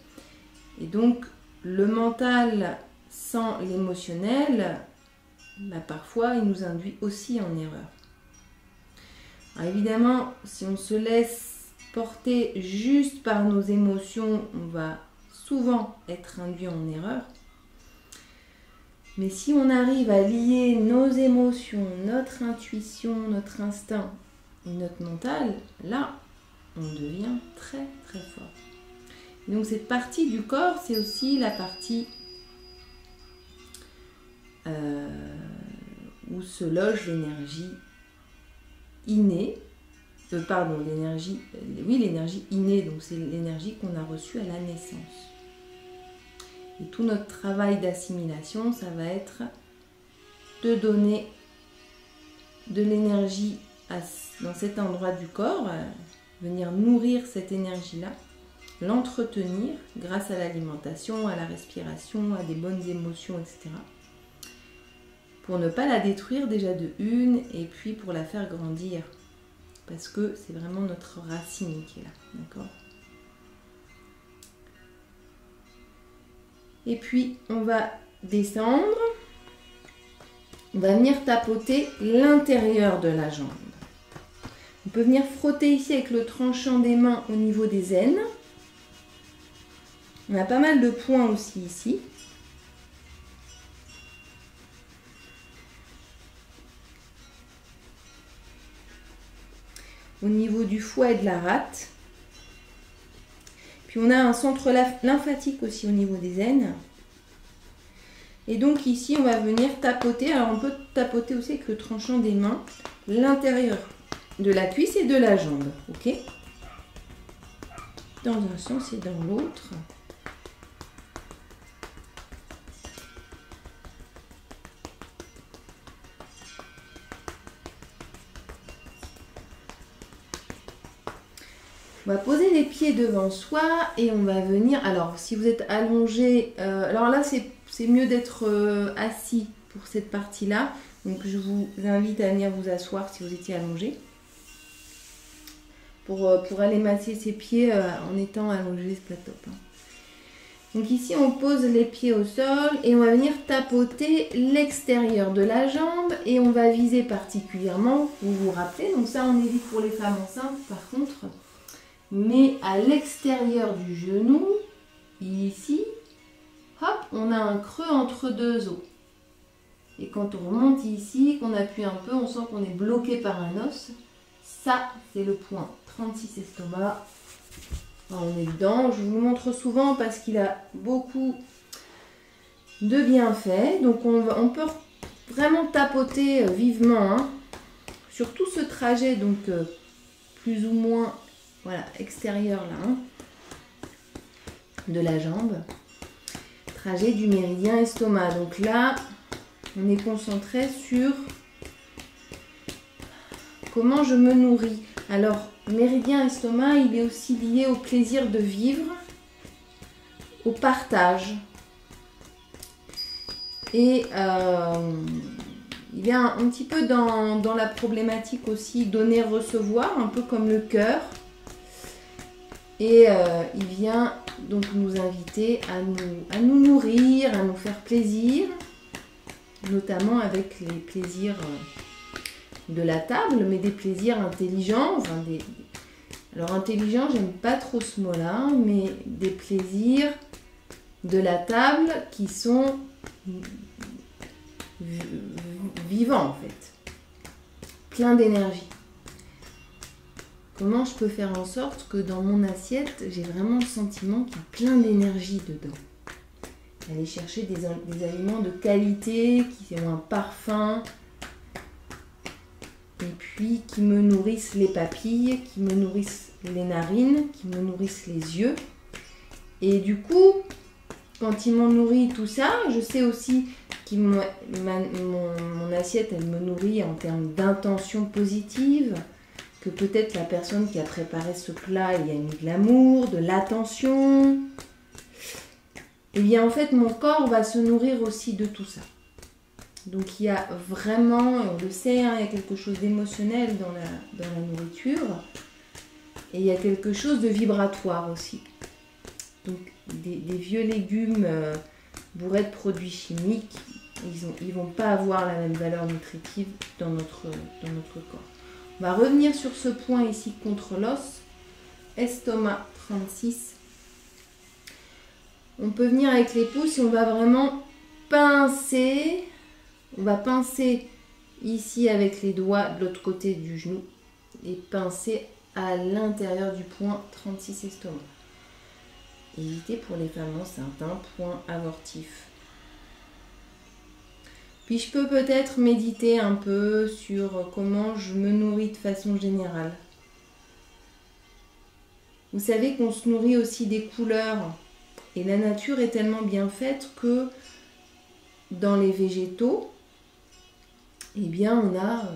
[SPEAKER 1] Et donc, le mental sans l'émotionnel, bah, parfois, il nous induit aussi en erreur. Alors, évidemment, si on se laisse porter juste par nos émotions, on va souvent être induit en erreur. Mais si on arrive à lier nos émotions, notre intuition, notre instinct et notre mental, là, on devient très très fort. Et donc cette partie du corps, c'est aussi la partie où se loge l'énergie innée. L'énergie innée, donc c'est l'énergie qu'on a reçue à la naissance. Et tout notre travail d'assimilation, ça va être de donner de l'énergie dans cet endroit du corps, venir nourrir cette énergie-là, l'entretenir grâce à l'alimentation, à la respiration, à des bonnes émotions, etc. Pour ne pas la détruire déjà de une, et puis pour la faire grandir. Parce que c'est vraiment notre racine qui est là, d'accord ? Et puis, on va descendre. On va venir tapoter l'intérieur de la jambe. On peut venir frotter ici avec le tranchant des mains au niveau des aines. On a pas mal de points aussi ici. Au niveau du foie et de la rate. Puis on a un centre lymphatique aussi au niveau des aines. Et donc ici, on va venir tapoter. Alors on peut tapoter aussi avec le tranchant des mains, l'intérieur de la cuisse et de la jambe. Ok ? Dans un sens et dans l'autre. On va poser les pieds devant soi et on va venir... Alors, si vous êtes allongé... alors là, c'est mieux d'être assis pour cette partie-là. Donc, je vous invite à venir vous asseoir si vous étiez allongé. Pour aller masser ses pieds en étant allongé, c'est pas top. Hein. Donc ici, on pose les pieds au sol et on va venir tapoter l'extérieur de la jambe. Et on va viser particulièrement, vous vous rappelez, donc ça, on évite pour les femmes enceintes, par contre... Mais à l'extérieur du genou, ici, hop, on a un creux entre deux os. Et quand on remonte ici, qu'on appuie un peu, on sent qu'on est bloqué par un os. Ça, c'est le point 36 estomac. On est dedans. Je vous le montre souvent parce qu'il a beaucoup de bienfaits. Donc, on peut vraiment tapoter vivement hein, sur tout ce trajet, donc plus ou moins... Voilà, extérieur là, hein, de la jambe. Trajet du méridien estomac. Donc là, on est concentré sur comment je me nourris. Alors, méridien estomac, il est aussi lié au plaisir de vivre, au partage. Et il est un petit peu dans la problématique aussi donner-recevoir, un peu comme le cœur. Et il vient donc nous inviter à nous nourrir, à nous faire plaisir, notamment avec les plaisirs de la table, mais des plaisirs intelligents. Enfin alors intelligent, j'aime pas trop ce mot-là, mais des plaisirs de la table qui sont vivants en fait. plein d'énergie. Comment je peux faire en sorte que dans mon assiette, j'ai vraiment le sentiment qu'il y a plein d'énergie dedans. Aller chercher des aliments de qualité, qui ont un parfum, et puis qui me nourrissent les papilles, qui me nourrissent les narines, qui me nourrissent les yeux. Et du coup, quand ils m'ont nourri tout ça, je sais aussi que mon assiette, elle me nourrit en termes d'intention positive, que peut-être la personne qui a préparé ce plat, il y a mis de l'amour, de l'attention. Et bien en fait, mon corps va se nourrir aussi de tout ça. Donc il y a vraiment, on le sait, hein, il y a quelque chose d'émotionnel dans la nourriture. Et il y a quelque chose de vibratoire aussi. Donc des vieux légumes bourrés de produits chimiques, ils ne vont pas avoir la même valeur nutritive dans notre corps. On va revenir sur ce point ici contre l'os, estomac 36. On peut venir avec les pouces et on va vraiment pincer. On va pincer ici avec les doigts de l'autre côté du genou et pincer à l'intérieur du point 36 estomac. Évitez pour les femmes enceintes, un point abortif. Puis je peux peut-être méditer un peu sur comment je me nourris de façon générale. Vous savez qu'on se nourrit aussi des couleurs. Et la nature est tellement bien faite que dans les végétaux, eh bien on a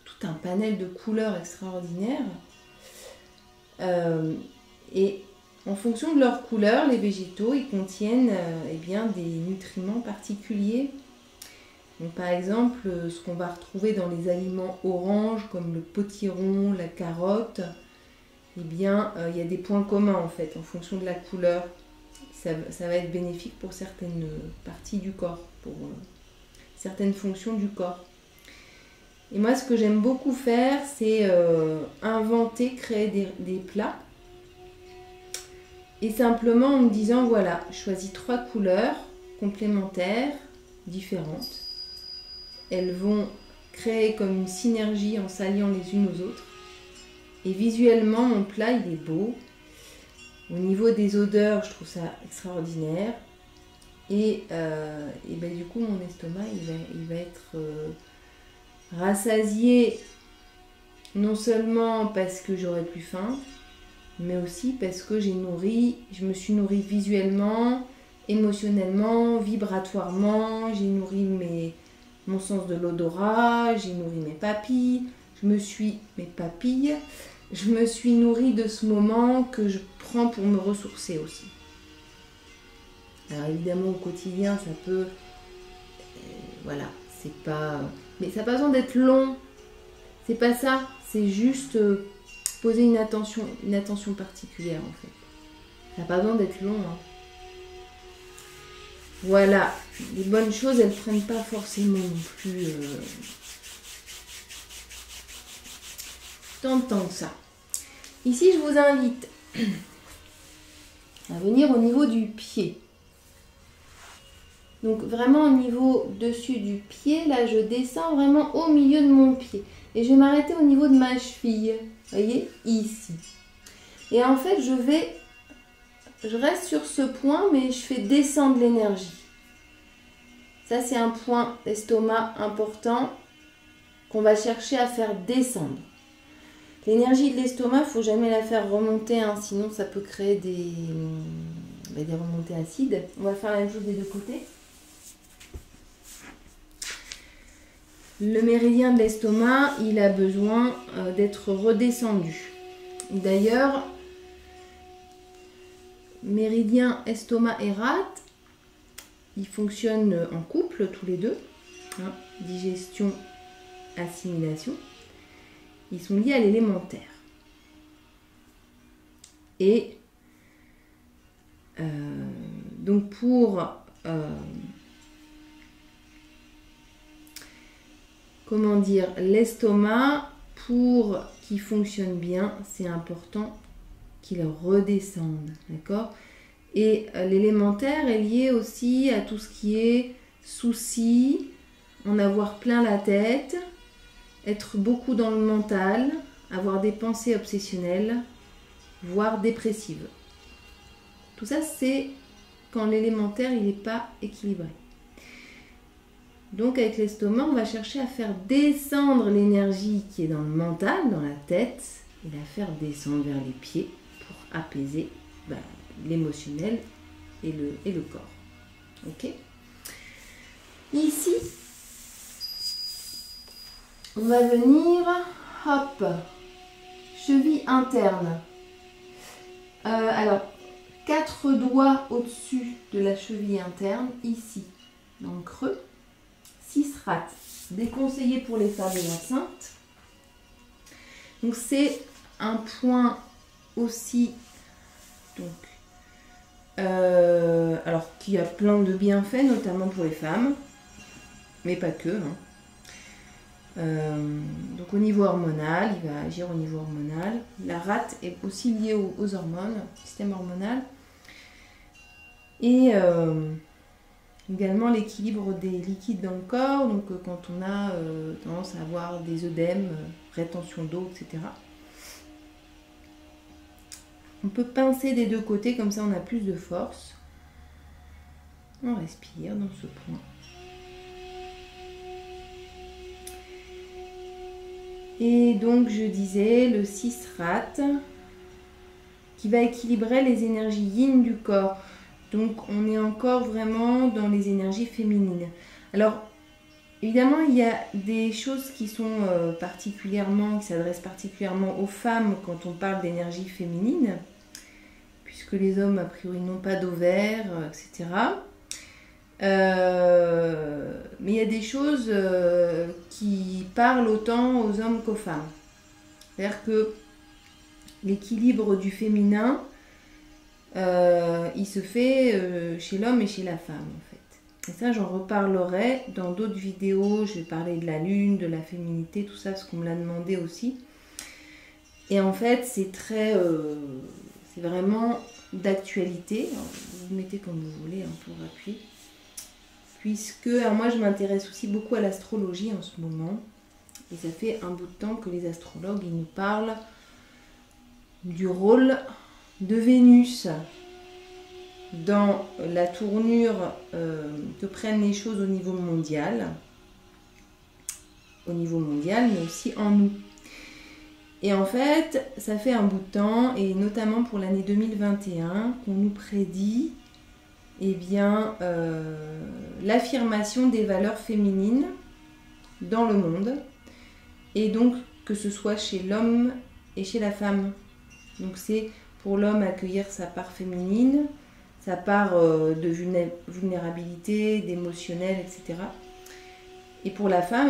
[SPEAKER 1] tout un panel de couleurs extraordinaires. Et en fonction de leur couleur, les végétaux, ils contiennent eh bien, des nutriments particuliers. Donc, par exemple, ce qu'on va retrouver dans les aliments oranges, comme le potiron, la carotte, eh bien, il y a des points communs en fait, en fonction de la couleur. Ça va être bénéfique pour certaines parties du corps, pour certaines fonctions du corps. Et moi, ce que j'aime beaucoup faire, c'est inventer, créer des plats. Et simplement en me disant, voilà, je choisis 3 couleurs complémentaires, différentes. Elles vont créer comme une synergie en s'alliant les unes aux autres. Et visuellement, mon plat, il est beau. Au niveau des odeurs, je trouve ça extraordinaire. Et ben, du coup, mon estomac, il va être rassasié, non seulement parce que j'aurai plus faim, mais aussi parce que je me suis nourrie visuellement, émotionnellement, vibratoirement, j'ai nourri mon sens de l'odorat, j'ai nourri mes papilles, je me suis nourrie de ce moment que je prends pour me ressourcer aussi. Alors évidemment au quotidien ça peut, voilà, c'est pas, mais ça n'a pas besoin d'être long, c'est pas ça, c'est juste poser une attention particulière en fait. Ça n'a pas besoin d'être long, hein. Voilà, les bonnes choses, elles ne prennent pas forcément non plus tant de temps que ça. Ici, je vous invite à venir au niveau du pied. Donc vraiment au niveau dessus du pied, là je descends vraiment au milieu de mon pied. Et je vais m'arrêter au niveau de ma cheville, vous voyez, ici. Et en fait, je reste sur ce point, mais je fais descendre l'énergie. Ça, c'est un point d'estomac important qu'on va chercher à faire descendre. L'énergie de l'estomac, il ne faut jamais la faire remonter, hein, sinon ça peut créer des remontées acides. On va faire la même chose des deux côtés. Le méridien de l'estomac, il a besoin d'être redescendu. D'ailleurs, méridien estomac et rate, ils fonctionnent en couple tous les deux. Hein, digestion, assimilation. Ils sont liés à l'élémentaire. Et donc pour comment dire, l'estomac, pour qu'il fonctionne bien, c'est important qu'il redescende, d'accord? Et l'élémentaire est lié aussi à tout ce qui est soucis, en avoir plein la tête, être beaucoup dans le mental, avoir des pensées obsessionnelles, voire dépressives. Tout ça, c'est quand l'élémentaire il n'est pas équilibré. Donc avec l'estomac, on va chercher à faire descendre l'énergie qui est dans le mental, dans la tête, et la faire descendre vers les pieds pour apaiser l'émotionnel et le corps. Ok ? Ici, on va venir, hop, cheville interne. Alors, 4 doigts au-dessus de la cheville interne, ici, dans le creux. 6 rates, déconseillé pour les femmes enceintes. Donc c'est un point aussi, donc, alors qui a plein de bienfaits, notamment pour les femmes, mais pas que. Donc au niveau hormonal, il va agir au niveau hormonal. La rate est aussi liée aux hormones, au système hormonal. Et également l'équilibre des liquides dans le corps, donc quand on a tendance à avoir des œdèmes, rétention d'eau, etc. On peut pincer des deux côtés, comme ça on a plus de force. On respire dans ce point. Et donc je disais le 6 rate qui va équilibrer les énergies yin du corps. Donc on est encore vraiment dans les énergies féminines. Alors évidemment il y a des choses qui sont qui s'adressent particulièrement aux femmes quand on parle d'énergie féminine, puisque les hommes a priori n'ont pas d'ovaires, etc. Mais il y a des choses qui parlent autant aux hommes qu'aux femmes. C'est-à-dire que l'équilibre du féminin, il se fait chez l'homme et chez la femme en fait. Et ça j'en reparlerai dans d'autres vidéos. Je vais parler de la lune, de la féminité, tout ça parce qu'on me l'a demandé aussi. Et en fait c'est c'est vraiment d'actualité. Vous mettez comme vous voulez pour appuyer. Puisque alors moi je m'intéresse aussi beaucoup à l'astrologie en ce moment. Et ça fait un bout de temps que les astrologues ils nous parlent du rôle de Vénus dans la tournure que prennent les choses au niveau mondial, mais aussi en nous. Et en fait, ça fait un bout de temps, et notamment pour l'année 2021, qu'on nous prédit l'affirmation des valeurs féminines dans le monde, et donc que ce soit chez l'homme et chez la femme. Donc c'est pour l'homme accueillir sa part féminine, sa part de vulnérabilité, d'émotionnel, etc. Et pour la femme,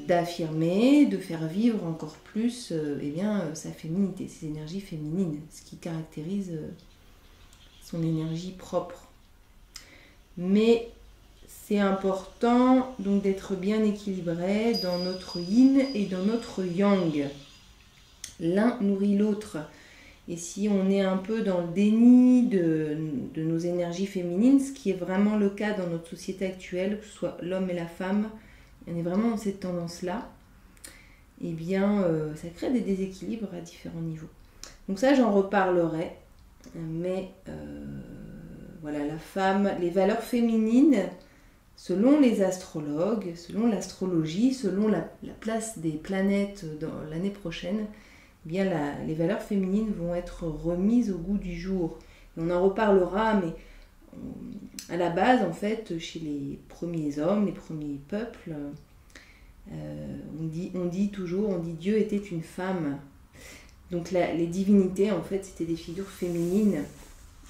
[SPEAKER 1] d'affirmer, de faire vivre encore plus sa féminité, ses énergies féminines, ce qui caractérise son énergie propre. Mais c'est important donc d'être bien équilibré dans notre yin et dans notre yang. L'un nourrit l'autre. Et si on est un peu dans le déni de nos énergies féminines, ce qui est vraiment le cas dans notre société actuelle, que ce soit l'homme et la femme, on est vraiment dans cette tendance-là, ça crée des déséquilibres à différents niveaux. Donc ça, j'en reparlerai. Mais voilà, la femme, les valeurs féminines, selon les astrologues, selon l'astrologie, selon la place des planètes dans l'année prochaine, les valeurs féminines vont être remises au goût du jour. Et on en reparlera, mais à la base, en fait, chez les premiers hommes, les premiers peuples, on dit Dieu était une femme. Donc les divinités, en fait, c'était des figures féminines.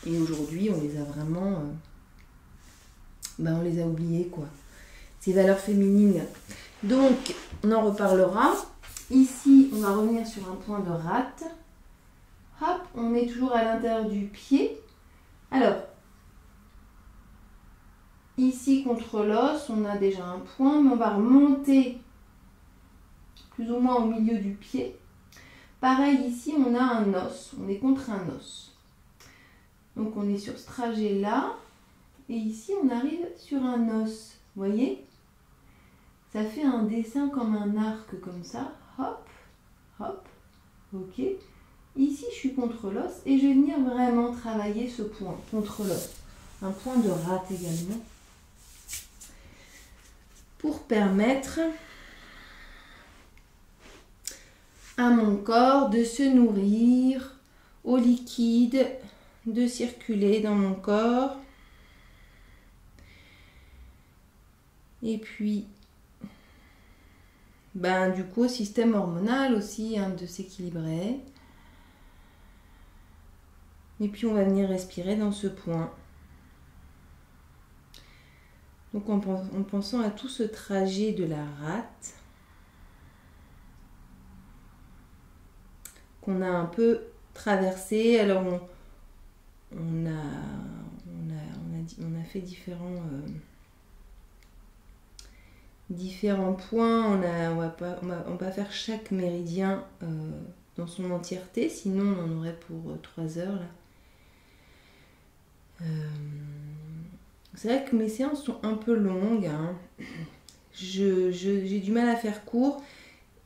[SPEAKER 1] Et aujourd'hui, on les a vraiment... on les a oubliées, quoi. Ces valeurs féminines. Donc, on en reparlera. Ici, on va revenir sur un point de rate. Hop, on est toujours à l'intérieur du pied. Alors, ici, contre l'os, on a déjà un point, mais on va remonter plus ou moins au milieu du pied. Pareil, ici, on a un os. On est contre un os. Donc, on est sur ce trajet-là. Et ici, on arrive sur un os. Vous voyez ? Ça fait un dessin comme un arc comme ça. Hop, hop, ok. Ici, je suis contre l'os et je vais venir vraiment travailler ce point contre l'os. Un point de rate également. Pour permettre à mon corps de se nourrir au liquide, de circuler dans mon corps. Et puis, du coup, système hormonal aussi, hein, de s'équilibrer. Et puis, on va venir respirer dans ce point. Donc, en pensant à tout ce trajet de la rate, qu'on a un peu traversé. Alors, on a fait différents points. On va pas faire chaque méridien dans son entièreté, sinon on en aurait pour 3 heures là. C'est vrai que mes séances sont un peu longues, hein. J'ai du mal à faire court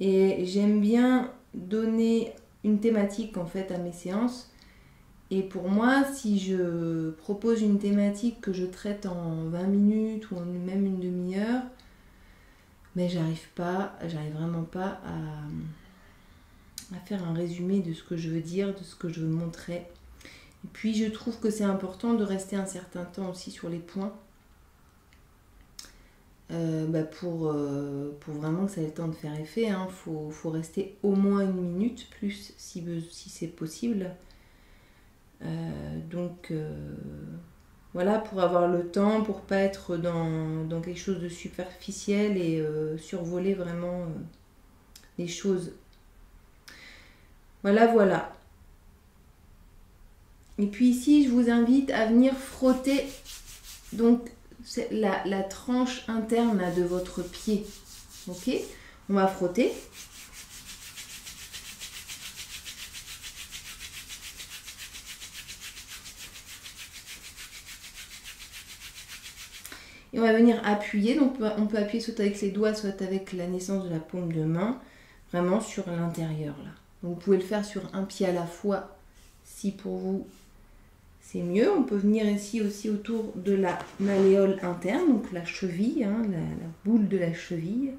[SPEAKER 1] et j'aime bien donner une thématique en fait à mes séances. Et pour moi, si je propose une thématique que je traite en 20 minutes ou même une demi-heure, mais j'arrive vraiment pas à faire un résumé de ce que je veux dire, de ce que je veux montrer. Et puis je trouve que c'est important de rester un certain temps aussi sur les points pour vraiment que ça ait le temps de faire effet. Hein. Faut rester au moins 1 minute, plus si c'est possible. Voilà, pour avoir le temps, pour pas être dans quelque chose de superficiel et survoler vraiment les choses. Voilà. Et puis ici, je vous invite à venir frotter donc la tranche interne là, de votre pied. Ok, on va frotter. Et on va venir appuyer, donc on peut appuyer soit avec les doigts, soit avec la naissance de la paume de main, vraiment sur l'intérieur là. Donc vous pouvez le faire sur un pied à la fois, si pour vous c'est mieux. On peut venir ici aussi autour de la malléole interne, donc la cheville, hein, la boule de la cheville.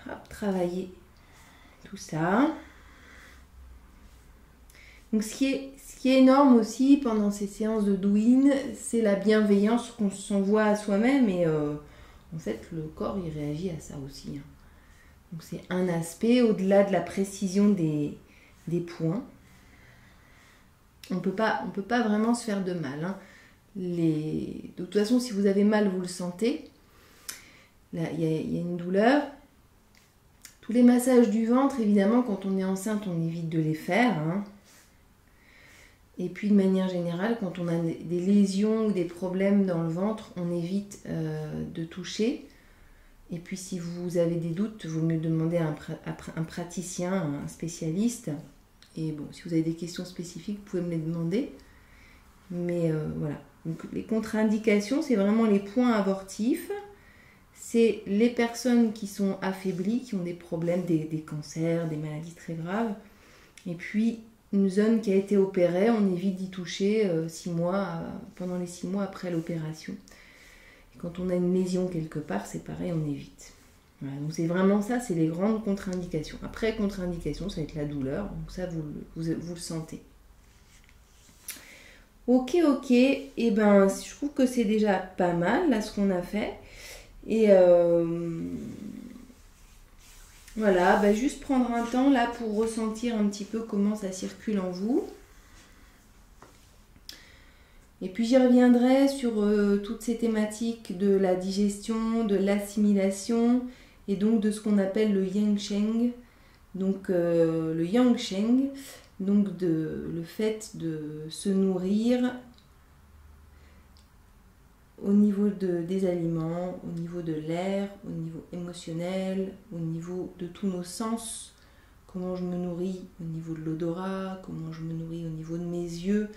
[SPEAKER 1] Hop, travailler tout ça. Donc ce qui est énorme aussi pendant ces séances de douyin, c'est la bienveillance qu'on s'envoie à soi-même et en fait le corps il réagit à ça aussi. Hein. Donc c'est un aspect au-delà de la précision des points. On peut pas vraiment se faire de mal. Hein. De toute façon, si vous avez mal, vous le sentez. Là, il y a une douleur. Tous les massages du ventre, évidemment, quand on est enceinte, on évite de les faire. Hein. Et puis, de manière générale, quand on a des lésions ou des problèmes dans le ventre, on évite de toucher. Et puis, si vous avez des doutes, il vaut mieux demander à un praticien, un spécialiste. Et bon, si vous avez des questions spécifiques, vous pouvez me les demander. Mais voilà. Donc, les contre-indications, c'est vraiment les points abortifs. C'est les personnes qui sont affaiblies, qui ont des problèmes, des cancers, des maladies très graves. Et puis, une zone qui a été opérée, on évite d'y toucher 6 mois, pendant les 6 mois après l'opération. Et quand on a une lésion quelque part, c'est pareil, on évite. Voilà, donc c'est vraiment ça, c'est les grandes contre-indications. Après, contre-indication, ça va être la douleur, donc ça, vous le sentez. Ok, et ben, je trouve que c'est déjà pas mal, là, ce qu'on a fait. Et voilà, juste prendre un temps, là, pour ressentir un petit peu comment ça circule en vous. Et puis j'y reviendrai sur toutes ces thématiques de la digestion, de l'assimilation et donc de ce qu'on appelle le yang sheng. Donc le yang sheng, donc le fait de se nourrir au niveau des aliments, au niveau de l'air, au niveau émotionnel, au niveau de tous nos sens. Comment je me nourris au niveau de l'odorat, comment je me nourris au niveau de mes yeux.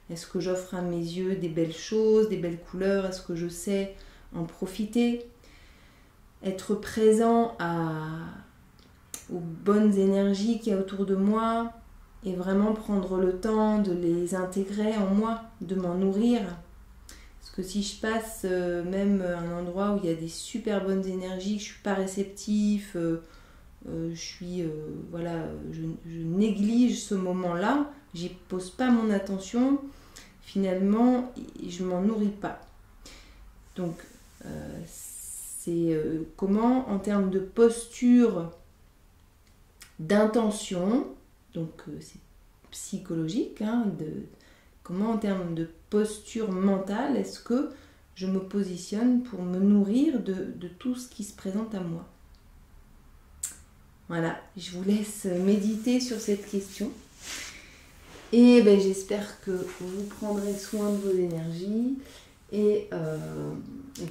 [SPEAKER 1] Est-ce que j'offre à mes yeux des belles choses, des belles couleurs? Est-ce que je sais en profiter? être présent aux bonnes énergies qu'il y a autour de moi et vraiment prendre le temps de les intégrer en moi, de m'en nourrir. Parce que si je passe même à un endroit où il y a des super bonnes énergies, que je ne suis pas réceptif, je néglige ce moment-là, j'y pose pas mon attention, finalement je m'en nourris pas. Donc c'est comment en termes de posture, d'intention, donc c'est psychologique, comment en termes de posture mentale est-ce que je me positionne pour me nourrir de tout ce qui se présente à moi. Voilà, je vous laisse méditer sur cette question. Et j'espère que vous prendrez soin de vos énergies. Et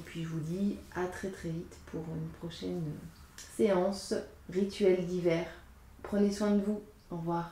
[SPEAKER 1] puis je vous dis à très très vite pour une prochaine séance rituel d'hiver. Prenez soin de vous. Au revoir.